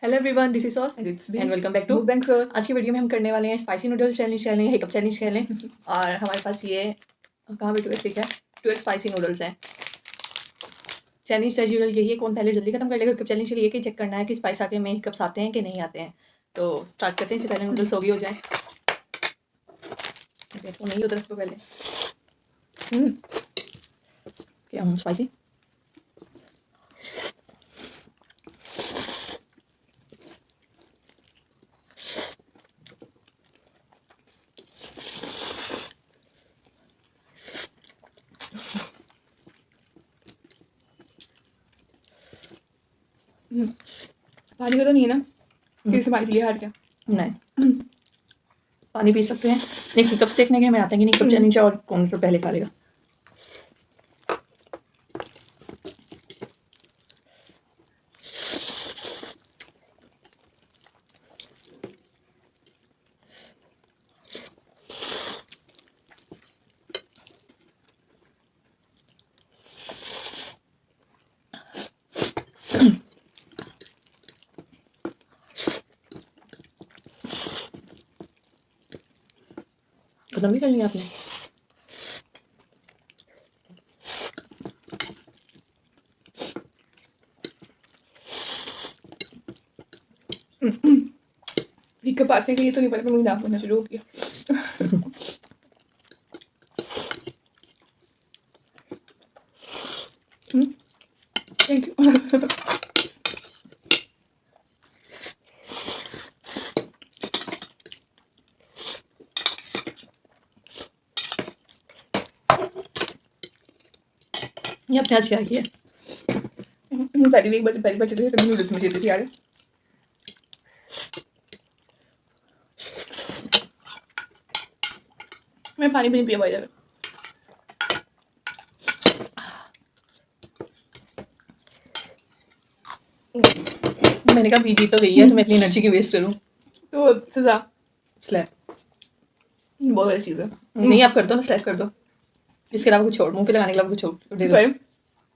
Hello everyone, this is Saul and welcome back to bank sir. आज की video में हम करने वाले हैं स्पाइसी नूडल्स चैलेंज खेलें, हिकअप चैलेंज खेलें। और हमारे पास ये कहाँ पे 2x क्या 2x स्पाइसी नूडल्स हैं। चैलेंज एज यूजुअल यही है, कौन पहले जल्दी खत्म कर लेगा। हिकअप चैलेंज के लिए कि चेक करना है कि स्पाइस आके में हिकअप्स आते हैं कि नहीं आते हैं। तो स्टार्ट करते हैं, इससे पहले नूडल्स होगी हो जाए। तो नहीं उधर तो पहले क्या हूँ स्पाइसी। पानी का तो नहीं है ना कि इसे पानी लिया हार क्या? नहीं, पानी पी सकते हैं। एक हिकअप्स देखने के हमें आते हैं कि नहीं हिकअप चैलेंज और कौन तो पहले खा लेगा। खत्म भी कर लिया आपने? हिकअप आते हैं ये तो नहीं पता, मुझे नाक बनना शुरू हो गया। Thank you. ये आपने आज क्या किया? पहले भी एक बार पहली बार चलते थे तभी नूडल्स में चलती थी यार। मैं पानी भी नहीं पिया भाई। मैंने कहा बीजी तो गई है तो मैं अपनी एनर्जी की वेस्ट करूँ। तो सजा स्लैप बहुत अच्छी चीज़ है। नहीं, आप कर दो ना, स्लैप कर दो। इसके अलावा कुछ छोड़, मुंह पे लगाने के अलावा कुछ छोड़ दे दो।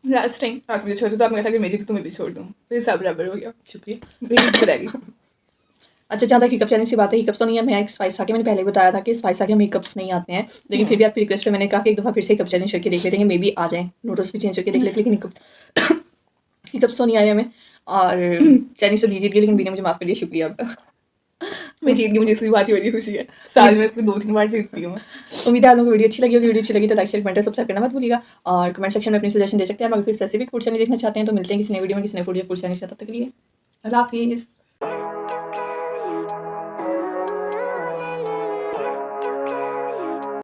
लास्ट टाइम आप मुझे छोड़ दो तो आपने कहा था कि मैं जीती तो मैं भी छोड़ दूँ, तो सब बराबर हो गया। शुक्रिया। मेरी करेगी। अच्छा, जहाँ तक हिकअप चैलेंज की बात है, हिकअप्स तो नहीं है। मैं एक स्पाइस आके मैंने पहले ही बताया था कि स्पाइस आके हमें हिकअप्स नहीं आते हैं, लेकिन फिर भी आपकी रिक्वेस्ट पे मैंने कहा कि एक दफ़ा फिर से हिकअप चैलेंज करके देख लेते हैं, मे बी आ जाए। नूडल्स भी चेंज करके देख लेते, लेकिन हिकअप्स तो नहीं आए हमें। और चैलेंज तो भी जीत गई, लेकिन बीने मुझे माफ़ कर दिया, शुक्रिया आपका। मैं जीत गई, मुझे इसी बात की बड़ी खुशी है। साल में इसको 2-3 बार जीतती हूँ मैं। उम्मीद है आप लोगों को वीडियो अच्छी लगी होगी। वीडियो अच्छी लगी तो लाइक शेयर कमेंट सब्सक्राइब करना मत भूलिएगा। और कमेंट सेक्शन में अपनी सजेशन दे सकते हैं। अगर कोई स्पेसिफिक फूड चैनल देखना चाहते हैं तो मिलते हैं किसी नए वीडियो में, किसी नए फूड चैनल के साथ। तब तक के लिए अल्लाह हाफिज़।